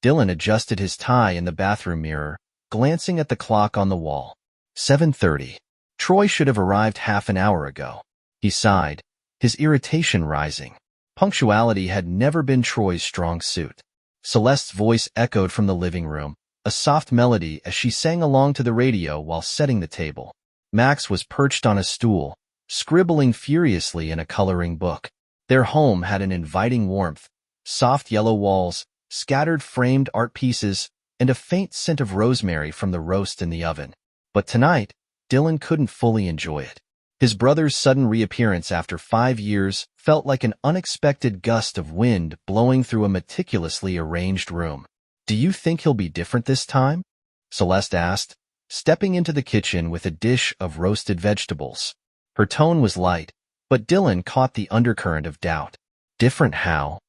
Didn adjusted his tie in the bathroom mirror, glancing at the clock on the wall. 7:30. Troy should have arrived half an hour ago. He sighed, his irritation rising. Punctuality had never been Troy's strong suit. Celeste's voice echoed from the living room, a soft melody as she sang along to the radio while setting the table. Max was perched on a stool, scribbling furiously in a coloring book. Their home had an inviting warmth, soft yellow walls, scattered framed art pieces, and a faint scent of rosemary from the roast in the oven. But tonight, Didn couldn't fully enjoy it. His brother's sudden reappearance after 5 years felt like an unexpected gust of wind blowing through a meticulously arranged room. "Do you think he'll be different this time?" Celeste asked, stepping into the kitchen with a dish of roasted vegetables. Her tone was light, but Didn caught the undercurrent of doubt. "Different how?"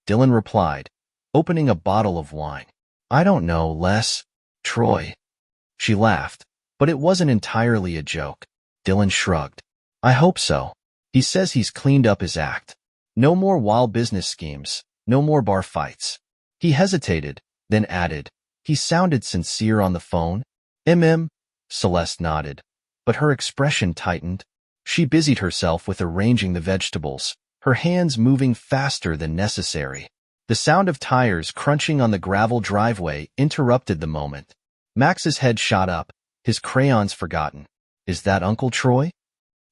Didn replied, opening a bottle of wine. "I don't know, Les. Troy." She laughed, but it wasn't entirely a joke. Didn shrugged. "I hope so. He says he's cleaned up his act. No more wild business schemes, no more bar fights." He hesitated, then added, "He sounded sincere on the phone." Celeste nodded, but her expression tightened. She busied herself with arranging the vegetables, her hands moving faster than necessary. The sound of tires crunching on the gravel driveway interrupted the moment. Max's head shot up, his crayons forgotten. "Is that Uncle Troy?"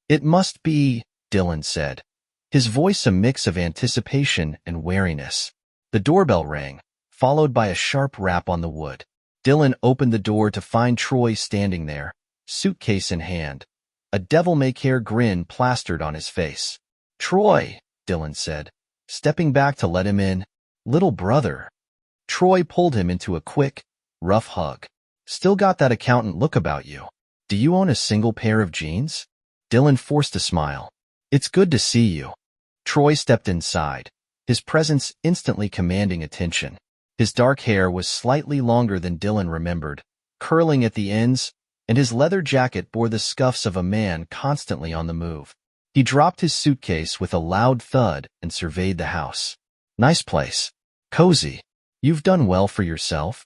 "It must be," Didn said, his voice a mix of anticipation and wariness. The doorbell rang, followed by a sharp rap on the wood. Didn opened the door to find Troy standing there, suitcase in hand, a devil-may-care grin plastered on his face. "Troy," Didn said, stepping back to let him in. "Little brother." Troy pulled him into a quick, rough hug. "Still got that accountant look about you. Do you own a single pair of jeans?" Didn forced a smile. "It's good to see you." Troy stepped inside, his presence instantly commanding attention. His dark hair was slightly longer than Didn remembered, curling at the ends, and his leather jacket bore the scuffs of a man constantly on the move. He dropped his suitcase with a loud thud and surveyed the house. "Nice place. Cozy. You've done well for yourself."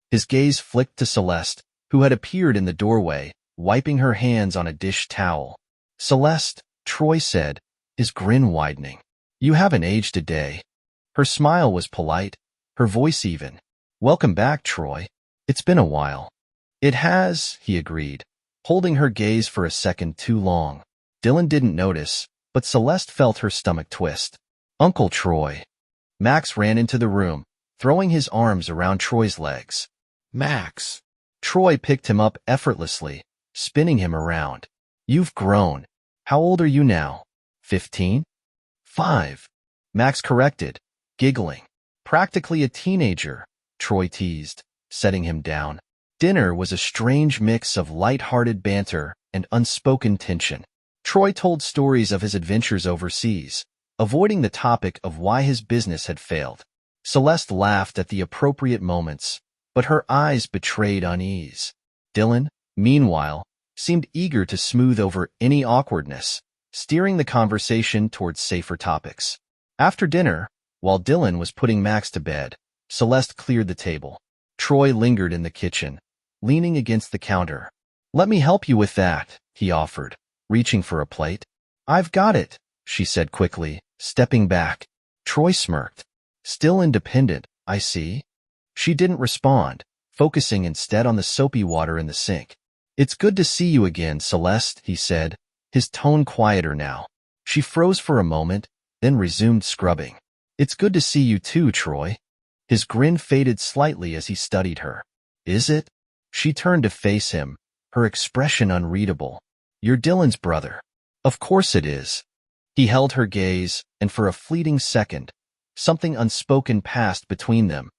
His gaze flicked to Celeste, who had appeared in the doorway, wiping her hands on a dish towel. "Celeste," Troy said, his grin widening. "You haven't aged a day." Her smile was polite, her voice even. "Welcome back, Troy. It's been a while." "It has," he agreed, holding her gaze for a second too long. Didn didn't notice, but Celeste felt her stomach twist. "Uncle Troy." Max ran into the room, throwing his arms around Troy's legs. "Max." Troy picked him up effortlessly, spinning him around. "You've grown. How old are you now? 15? 5. Max corrected, giggling. "Practically a teenager," Troy teased, setting him down. Dinner was a strange mix of light-hearted banter and unspoken tension. Troy told stories of his adventures overseas, avoiding the topic of why his business had failed. Celeste laughed at the appropriate moments, but her eyes betrayed unease. Didn, meanwhile, seemed eager to smooth over any awkwardness, steering the conversation towards safer topics. After dinner, while Didn was putting Max to bed, Celeste cleared the table. Troy lingered in the kitchen, leaning against the counter. "Let me help you with that," he offered, reaching for a plate. "I've got it," she said quickly, stepping back. Troy smirked. "Still independent, I see." She didn't respond, focusing instead on the soapy water in the sink. "It's good to see you again, Celeste," he said, his tone quieter now. She froze for a moment, then resumed scrubbing. "It's good to see you too, Troy." His grin faded slightly as he studied her. "Is it?" She turned to face him, her expression unreadable. "You're Dylan's brother." "Of course it is." He held her gaze, and for a fleeting second, something unspoken passed between them.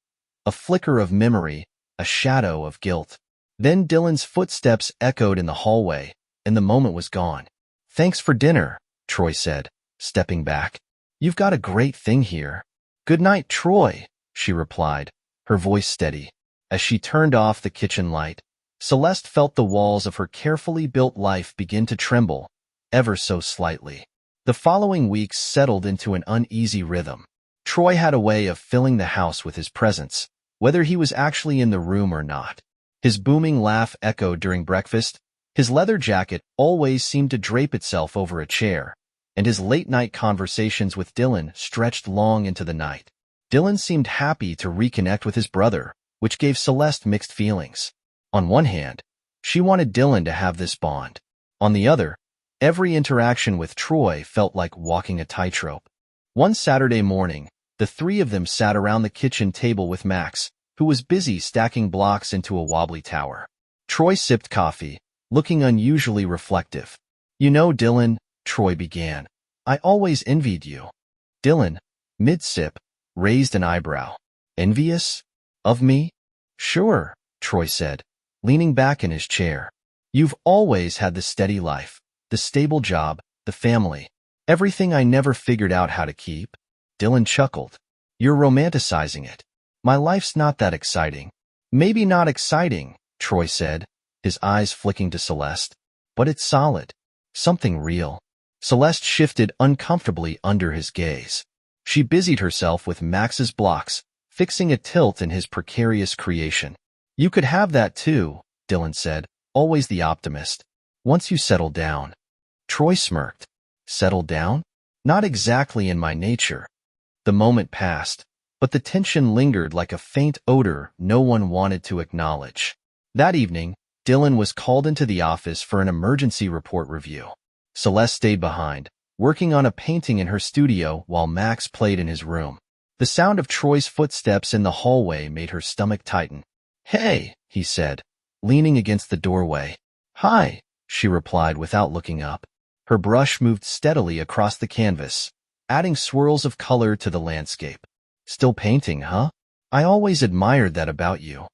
A flicker of memory, a shadow of guilt. Then Dylan's footsteps echoed in the hallway, and the moment was gone. "Thanks for dinner," Troy said, stepping back. "You've got a great thing here." "Good night, Troy," she replied, her voice steady. As she turned off the kitchen light, Celeste felt the walls of her carefully built life begin to tremble, ever so slightly. The following weeks settled into an uneasy rhythm. Troy had a way of filling the house with his presence, whether he was actually in the room or not. His booming laugh echoed during breakfast. His leather jacket always seemed to drape itself over a chair, and his late-night conversations with Didn stretched long into the night. Didn seemed happy to reconnect with his brother, which gave Celeste mixed feelings. On one hand, she wanted Didn to have this bond. On the other, every interaction with Troy felt like walking a tightrope. One Saturday morning, the three of them sat around the kitchen table with Max, who was busy stacking blocks into a wobbly tower. Troy sipped coffee, looking unusually reflective. "You know, Didn," Troy began, "I always envied you." Didn, mid-sip, raised an eyebrow. "Envious? Of me?" "Sure," Troy said, leaning back in his chair. "You've always had the steady life, the stable job, the family. Everything I never figured out how to keep." Didn chuckled. "You're romanticizing it. My life's not that exciting." "Maybe not exciting," Troy said, his eyes flicking to Celeste. "But it's solid. Something real." Celeste shifted uncomfortably under his gaze. She busied herself with Max's blocks, fixing a tilt in his precarious creation. "You could have that too," Didn said, always the optimist. "Once you settle down." Troy smirked. "Settle down? Not exactly in my nature." The moment passed, but the tension lingered like a faint odor no one wanted to acknowledge. That evening, Didn was called into the office for an emergency report review. Celeste stayed behind, working on a painting in her studio while Max played in his room. The sound of Troy's footsteps in the hallway made her stomach tighten. "Hey," he said, leaning against the doorway. "Hi," she replied without looking up. Her brush moved steadily across the canvas, adding swirls of color to the landscape. "Still painting, huh? I always admired that about you."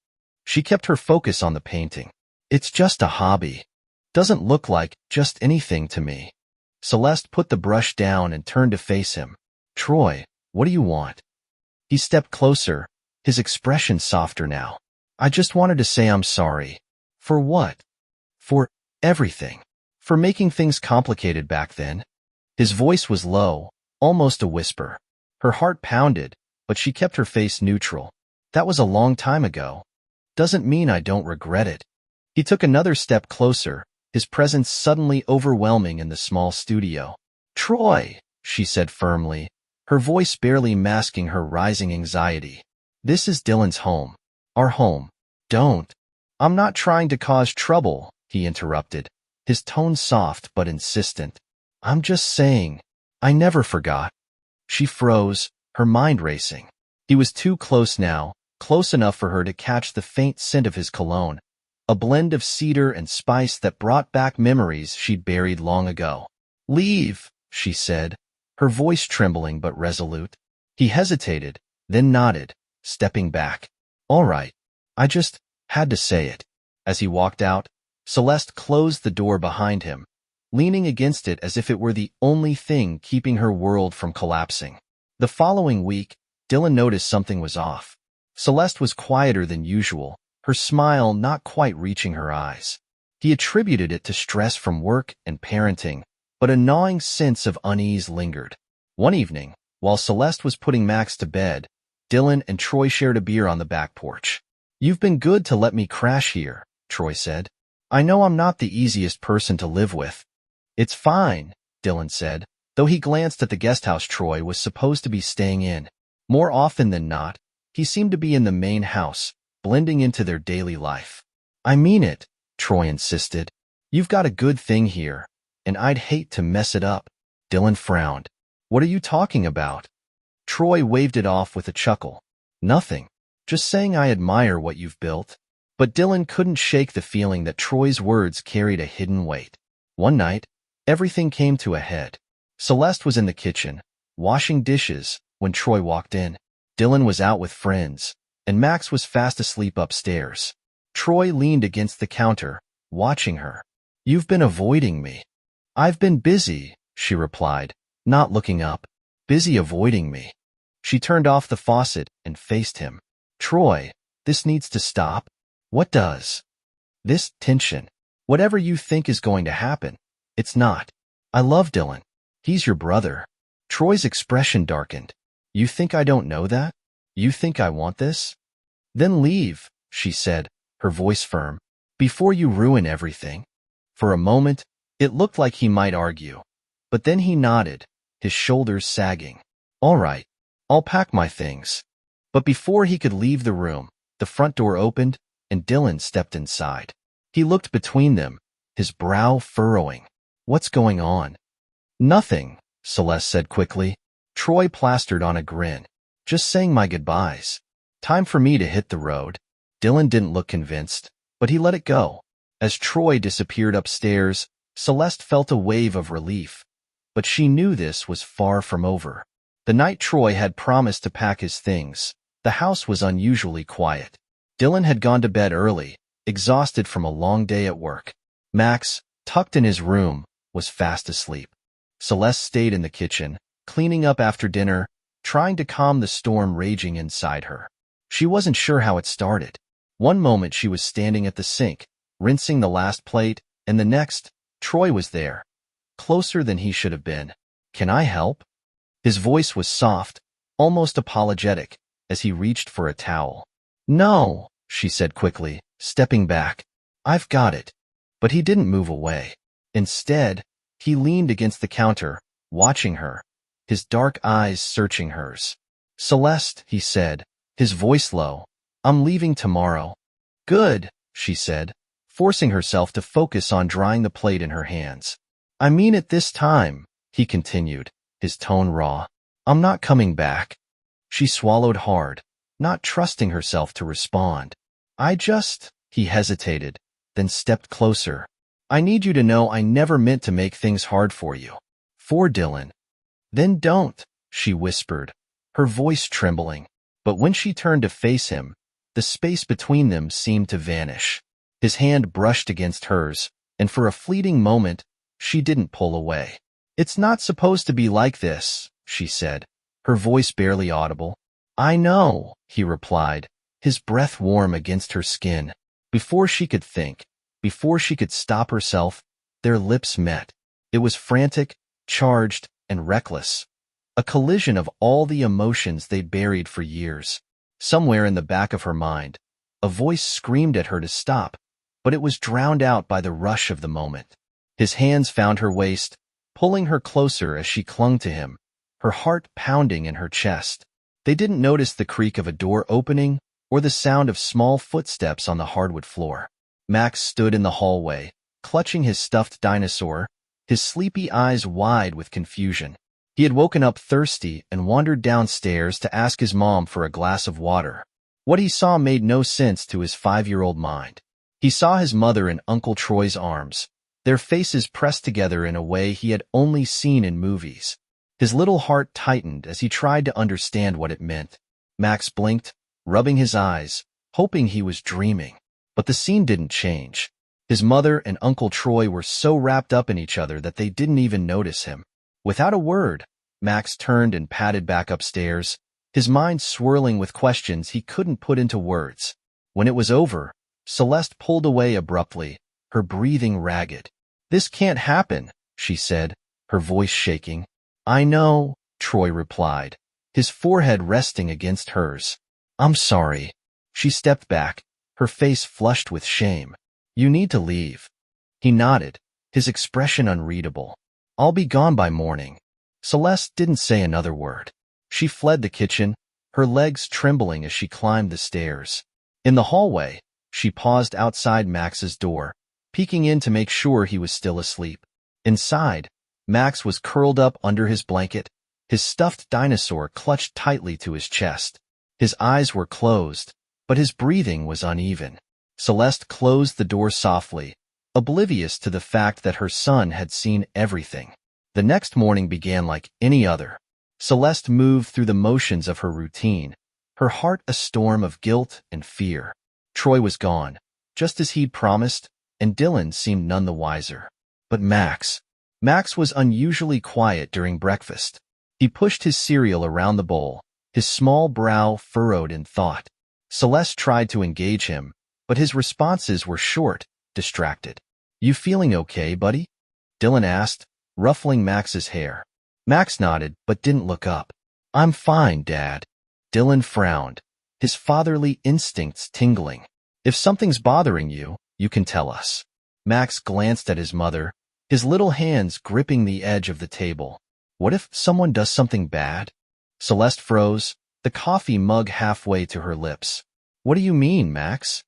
She kept her focus on the painting. "It's just a hobby. Doesn't look like just anything to me." Celeste put the brush down and turned to face him. "Troy, what do you want?" He stepped closer, his expression softer now. "I just wanted to say I'm sorry." "For what?" "For everything. For making things complicated back then." His voice was low, almost a whisper. Her heart pounded, but she kept her face neutral. "That was a long time ago. Doesn't mean I don't regret it." He took another step closer, his presence suddenly overwhelming in the small studio. "Troy," she said firmly, her voice barely masking her rising anxiety. "This is Didn's home. Our home. Don't." "I'm not trying to cause trouble," he interrupted, his tone soft but insistent. "I'm just saying, I never forgot." She froze, her mind racing. He was too close now, close enough for her to catch the faint scent of his cologne, a blend of cedar and spice that brought back memories she'd buried long ago. "Leave," she said, her voice trembling but resolute. He hesitated, then nodded, stepping back. "All right. I just had to say it." As he walked out, Celeste closed the door behind him, leaning against it as if it were the only thing keeping her world from collapsing. The following week, Didn noticed something was off. Celeste was quieter than usual, her smile not quite reaching her eyes. He attributed it to stress from work and parenting, but a gnawing sense of unease lingered. One evening, while Celeste was putting Max to bed, Didn and Troy shared a beer on the back porch. "You've been good to let me crash here," Troy said. "I know I'm not the easiest person to live with." "It's fine," Didn said, though he glanced at the guesthouse Troy was supposed to be staying in. More often than not, he seemed to be in the main house, blending into their daily life. "I mean it," Troy insisted. "You've got a good thing here, and I'd hate to mess it up." Didn frowned. "What are you talking about?" Troy waved it off with a chuckle. "Nothing. Just saying I admire what you've built." But Didn couldn't shake the feeling that Troy's words carried a hidden weight. One night, everything came to a head. Celeste was in the kitchen, washing dishes, when Troy walked in. Didn was out with friends, and Max was fast asleep upstairs. Troy leaned against the counter, watching her. "You've been avoiding me." "I've been busy," she replied, not looking up. "Busy avoiding me." She turned off the faucet and faced him. "Troy, this needs to stop." "What does?" "This tension. Whatever you think is going to happen, it's not. I love Didn. He's your brother." Troy's expression darkened. "You think I don't know that? You think I want this?" Then leave, she said, her voice firm, before you ruin everything. For a moment, it looked like he might argue, but then he nodded, his shoulders sagging. All right, I'll pack my things. But before he could leave the room, the front door opened, and Didn stepped inside. He looked between them, his brow furrowing. What's going on? Nothing, Celeste said quickly. Troy plastered on a grin. Just saying my goodbyes. Time for me to hit the road. Didn didn't look convinced, but he let it go. As Troy disappeared upstairs, Celeste felt a wave of relief. But she knew this was far from over. The night Troy had promised to pack his things, the house was unusually quiet. Didn had gone to bed early, exhausted from a long day at work. Max, tucked in his room, was fast asleep. Celeste stayed in the kitchen, cleaning up after dinner, trying to calm the storm raging inside her. She wasn't sure how it started. One moment she was standing at the sink, rinsing the last plate, and the next, Troy was there, closer than he should have been. Can I help? His voice was soft, almost apologetic, as he reached for a towel. No, she said quickly, stepping back. I've got it. But he didn't move away. Instead, he leaned against the counter, watching her, his dark eyes searching hers. Celeste, he said, his voice low, I'm leaving tomorrow. Good, she said, forcing herself to focus on drying the plate in her hands. I mean it this time, he continued, his tone raw. I'm not coming back. She swallowed hard, not trusting herself to respond. He hesitated, then stepped closer. I need you to know I never meant to make things hard for you. For Didn. Then don't, she whispered, her voice trembling. But when she turned to face him, the space between them seemed to vanish. His hand brushed against hers, and for a fleeting moment, she didn't pull away. It's not supposed to be like this, she said, her voice barely audible. I know, he replied, his breath warm against her skin. Before she could think, before she could stop herself, their lips met. It was frantic, charged, and reckless. A collision of all the emotions they'd buried for years. Somewhere in the back of her mind, a voice screamed at her to stop, but it was drowned out by the rush of the moment. His hands found her waist, pulling her closer as she clung to him, her heart pounding in her chest. They didn't notice the creak of a door opening or the sound of small footsteps on the hardwood floor. Max stood in the hallway, clutching his stuffed dinosaur, his sleepy eyes wide with confusion. He had woken up thirsty and wandered downstairs to ask his mom for a glass of water. What he saw made no sense to his 5-year-old mind. He saw his mother in Uncle Troy's arms, their faces pressed together in a way he had only seen in movies. His little heart tightened as he tried to understand what it meant. Max blinked, rubbing his eyes, hoping he was dreaming. But the scene didn't change. His mother and Uncle Troy were so wrapped up in each other that they didn't even notice him. Without a word, Max turned and padded back upstairs, his mind swirling with questions he couldn't put into words. When it was over, Celeste pulled away abruptly, her breathing ragged. This can't happen, she said, her voice shaking. I know, Troy replied, his forehead resting against hers. I'm sorry. She stepped back, her face flushed with shame. You need to leave. He nodded, his expression unreadable. I'll be gone by morning. Celeste didn't say another word. She fled the kitchen, her legs trembling as she climbed the stairs. In the hallway, she paused outside Max's door, peeking in to make sure he was still asleep. Inside, Max was curled up under his blanket, his stuffed dinosaur clutched tightly to his chest. His eyes were closed, but his breathing was uneven. Celeste closed the door softly, oblivious to the fact that her son had seen everything. The next morning began like any other. Celeste moved through the motions of her routine, her heart a storm of guilt and fear. Troy was gone, just as he'd promised, and Didn seemed none the wiser. But Max was unusually quiet during breakfast. He pushed his cereal around the bowl, his small brow furrowed in thought. Celeste tried to engage him, but his responses were short, distracted. You feeling okay, buddy? Didn asked, ruffling Max's hair. Max nodded, but didn't look up. I'm fine, Dad. Didn frowned, his fatherly instincts tingling. If something's bothering you, you can tell us. Max glanced at his mother, his little hands gripping the edge of the table. What if someone does something bad? Celeste froze, the coffee mug halfway to her lips. What do you mean, Max?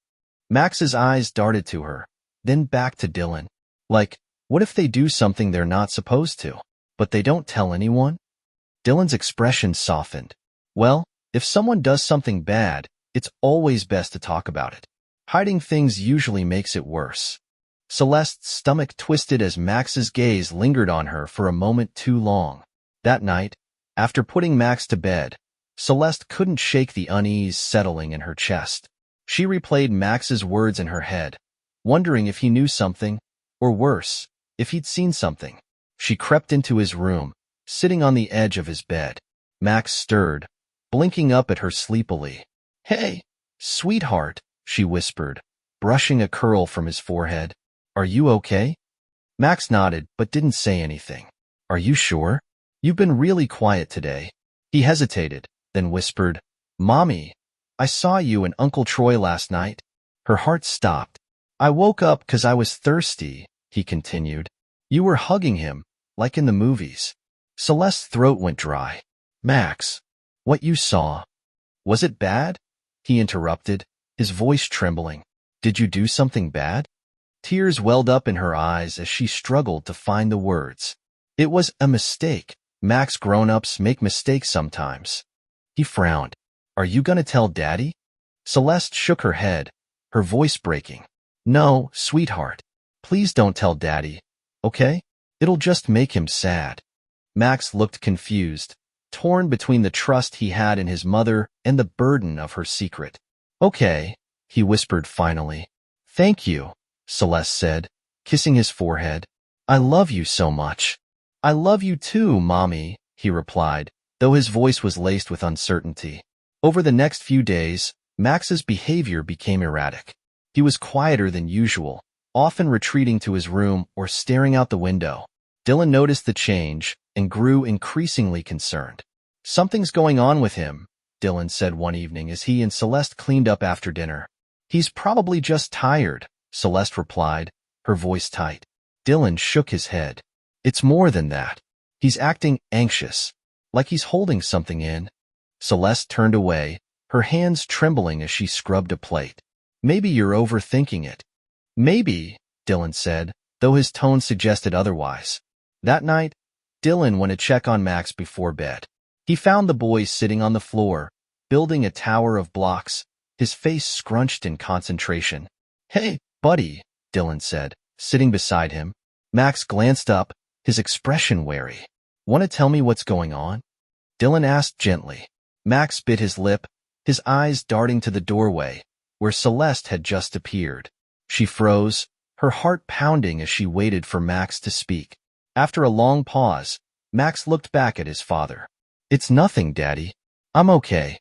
Max's eyes darted to her, then back to Didn. Like, what if they do something they're not supposed to, but they don't tell anyone? Didn's expression softened. Well, if someone does something bad, it's always best to talk about it. Hiding things usually makes it worse. Celeste's stomach twisted as Max's gaze lingered on her for a moment too long. That night, after putting Max to bed, Celeste couldn't shake the unease settling in her chest. She replayed Max's words in her head, wondering if he knew something, or worse, if he'd seen something. She crept into his room, sitting on the edge of his bed. Max stirred, blinking up at her sleepily. "Hey, sweetheart," she whispered, brushing a curl from his forehead. "Are you okay?" Max nodded but didn't say anything. "Are you sure? You've been really quiet today." He hesitated, then whispered, "Mommy, I saw you and Uncle Troy last night." Her heart stopped. "I woke up 'cause I was thirsty," he continued. "You were hugging him, like in the movies." Celeste's throat went dry. "Max, what you saw, was it bad?" he interrupted, his voice trembling. "Did you do something bad?" Tears welled up in her eyes as she struggled to find the words. "It was a mistake. Max, grown-ups make mistakes sometimes." He frowned. "Are you gonna tell Daddy?" Celeste shook her head, her voice breaking. "No, sweetheart. Please don't tell Daddy, okay? It'll just make him sad." Max looked confused, torn between the trust he had in his mother and the burden of her secret. "Okay," he whispered finally. "Thank you," Celeste said, kissing his forehead. "I love you so much." "I love you too, Mommy," he replied, though his voice was laced with uncertainty. Over the next few days, Max's behavior became erratic. He was quieter than usual, often retreating to his room or staring out the window. Didn noticed the change and grew increasingly concerned. "Something's going on with him," Didn said one evening as he and Celeste cleaned up after dinner. "He's probably just tired," Celeste replied, her voice tight. Didn shook his head. "It's more than that. He's acting anxious, like he's holding something in." Celeste turned away, her hands trembling as she scrubbed a plate. "Maybe you're overthinking it." "Maybe," Didn said, though his tone suggested otherwise. That night, Didn went to check on Max before bed. He found the boy sitting on the floor, building a tower of blocks, his face scrunched in concentration. "Hey, buddy," Didn said, sitting beside him. Max glanced up, his expression wary. "Want to tell me what's going on?" Didn asked gently. Max bit his lip, his eyes darting to the doorway, where Celeste had just appeared. She froze, her heart pounding as she waited for Max to speak. After a long pause, Max looked back at his father. "It's nothing, Daddy. I'm okay."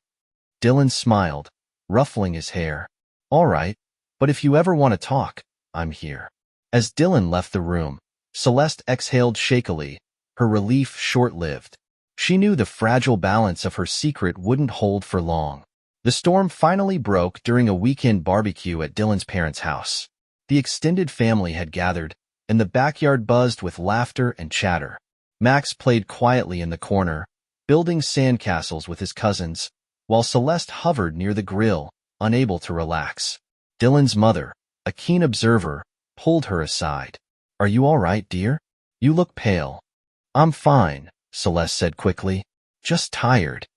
Didn smiled, ruffling his hair. "All right, but if you ever want to talk, I'm here." As Didn left the room, Celeste exhaled shakily, her relief short-lived. She knew the fragile balance of her secret wouldn't hold for long. The storm finally broke during a weekend barbecue at Didn's parents' house. The extended family had gathered, and the backyard buzzed with laughter and chatter. Max played quietly in the corner, building sandcastles with his cousins, while Celeste hovered near the grill, unable to relax. Didn's mother, a keen observer, pulled her aside. "Are you all right, dear? You look pale." "I'm fine," Celeste said quickly. "Just tired."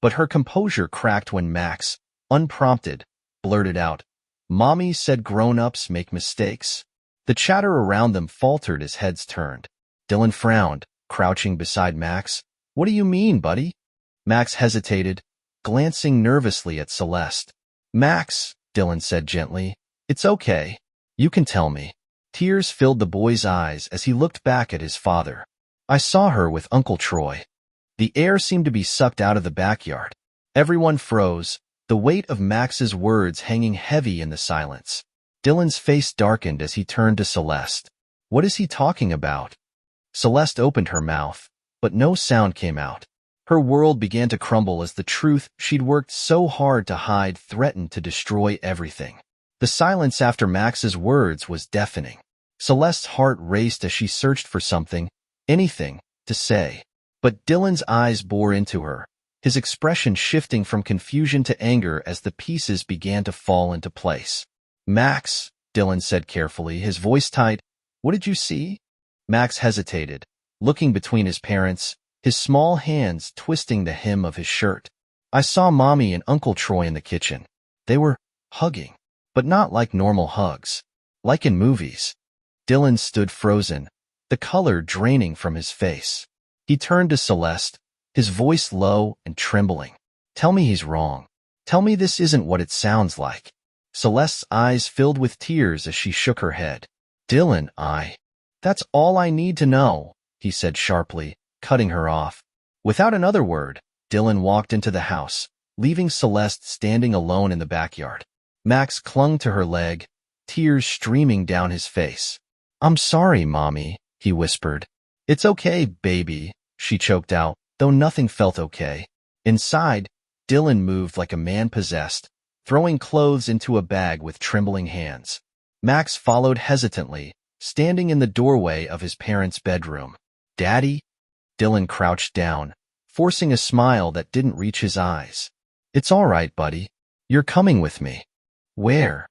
But her composure cracked when Max, unprompted, blurted out, "Mommy said grown-ups make mistakes." The chatter around them faltered as heads turned. Didn frowned, crouching beside Max. "What do you mean, buddy?" Max hesitated, glancing nervously at Celeste. "Max," Didn said gently, "it's okay. You can tell me." Tears filled the boy's eyes as he looked back at his father. "I saw her with Uncle Troy." The air seemed to be sucked out of the backyard. Everyone froze, the weight of Max's words hanging heavy in the silence. Didn's face darkened as he turned to Celeste. "What is he talking about?" Celeste opened her mouth, but no sound came out. Her world began to crumble as the truth she'd worked so hard to hide threatened to destroy everything. The silence after Max's words was deafening. Celeste's heart raced as she searched for something, anything, to say. But Dylan's eyes bore into her, his expression shifting from confusion to anger as the pieces began to fall into place. "Max," Dylan said carefully, his voice tight, "what did you see?" Max hesitated, looking between his parents, his small hands twisting the hem of his shirt. "I saw Mommy and Uncle Troy in the kitchen. They were hugging, but not like normal hugs. Like in movies." Dylan stood frozen, the color draining from his face. He turned to Celeste, his voice low and trembling. "Tell me he's wrong. Tell me this isn't what it sounds like." Celeste's eyes filled with tears as she shook her head. "Dylan, that's all I need to know," he said sharply, cutting her off. Without another word, Dylan walked into the house, leaving Celeste standing alone in the backyard. Max clung to her leg, tears streaming down his face. "I'm sorry, Mommy," he whispered. "It's okay, baby," she choked out, though nothing felt okay. Inside, Dylan moved like a man possessed, throwing clothes into a bag with trembling hands. Max followed hesitantly, standing in the doorway of his parents' bedroom. "Daddy?" Dylan crouched down, forcing a smile that didn't reach his eyes. "It's all right, buddy. You're coming with me." "Where?"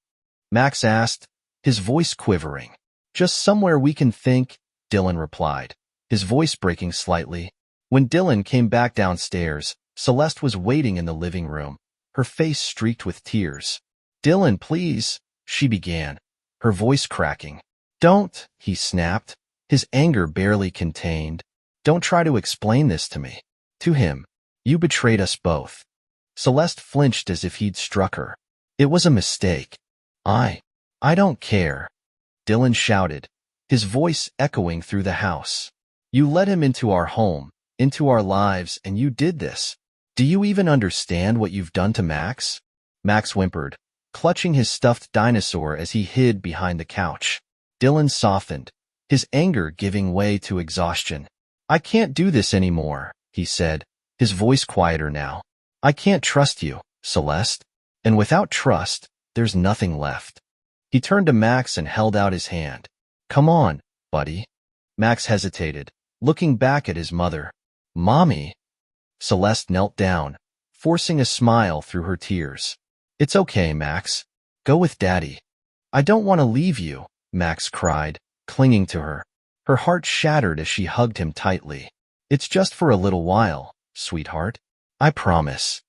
Max asked, his voice quivering. "Just somewhere we can think," Dylan replied, his voice breaking slightly. When Dylan came back downstairs, Celeste was waiting in the living room, her face streaked with tears. "Dylan, please," she began, her voice cracking. "Don't," he snapped, his anger barely contained. "Don't try to explain this to me." To him. "You betrayed us both." Celeste flinched as if he'd struck her. "It was a mistake." I don't care," Dylan shouted, his voice echoing through the house. "You let him into our home, into our lives, and you did this. Do you even understand what you've done to Max?" Max whimpered, clutching his stuffed dinosaur as he hid behind the couch. Dylan softened, his anger giving way to exhaustion. "I can't do this anymore," he said, his voice quieter now. "I can't trust you, Celeste. And without trust, there's nothing left." He turned to Max and held out his hand. "Come on, buddy." Max hesitated, looking back at his mother. "Mommy." Celeste knelt down, forcing a smile through her tears. "It's okay, Max. Go with Daddy." "I don't want to leave you," Max cried, clinging to her. Her heart shattered as she hugged him tightly. "It's just for a little while, sweetheart. I promise."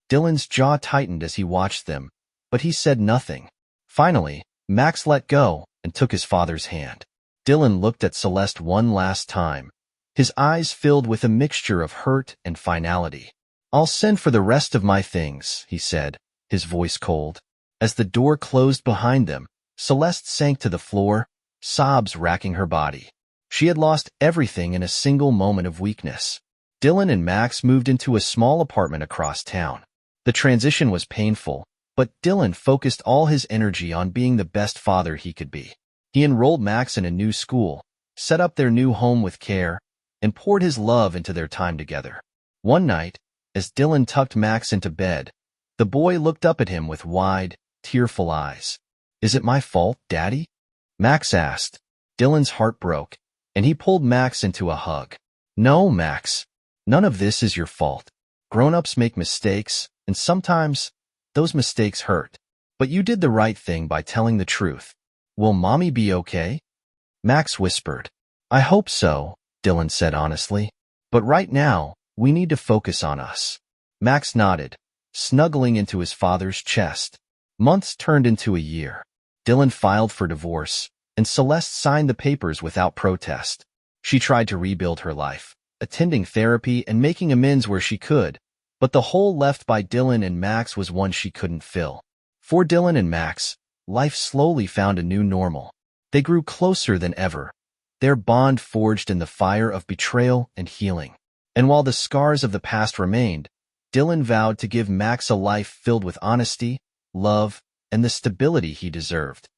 Dylan's jaw tightened as he watched them, but he said nothing. Finally, Max let go and took his father's hand. Dylan looked at Celeste one last time, his eyes filled with a mixture of hurt and finality. "I'll send for the rest of my things," he said, his voice cold. As the door closed behind them, Celeste sank to the floor, sobs racking her body. She had lost everything in a single moment of weakness. Dylan and Max moved into a small apartment across town. The transition was painful, but Dylan focused all his energy on being the best father he could be. He enrolled Max in a new school, set up their new home with care, and poured his love into their time together. One night, as Dylan tucked Max into bed, the boy looked up at him with wide, tearful eyes. "Is it my fault, Daddy?" Max asked. Dylan's heart broke, and he pulled Max into a hug. "No, Max. None of this is your fault. Grown-ups make mistakes, and sometimes those mistakes hurt. But you did the right thing by telling the truth. Will Mommy be okay?" Max whispered. "I hope so," Dylan said honestly. "But right now, we need to focus on us." Max nodded, snuggling into his father's chest. Months turned into a year. Dylan filed for divorce, and Celeste signed the papers without protest. She tried to rebuild her life, attending therapy and making amends where she could, but the hole left by Dylan and Max was one she couldn't fill. For Dylan and Max, life slowly found a new normal. They grew closer than ever, their bond forged in the fire of betrayal and healing. And while the scars of the past remained, Dylan vowed to give Max a life filled with honesty, love, and the stability he deserved.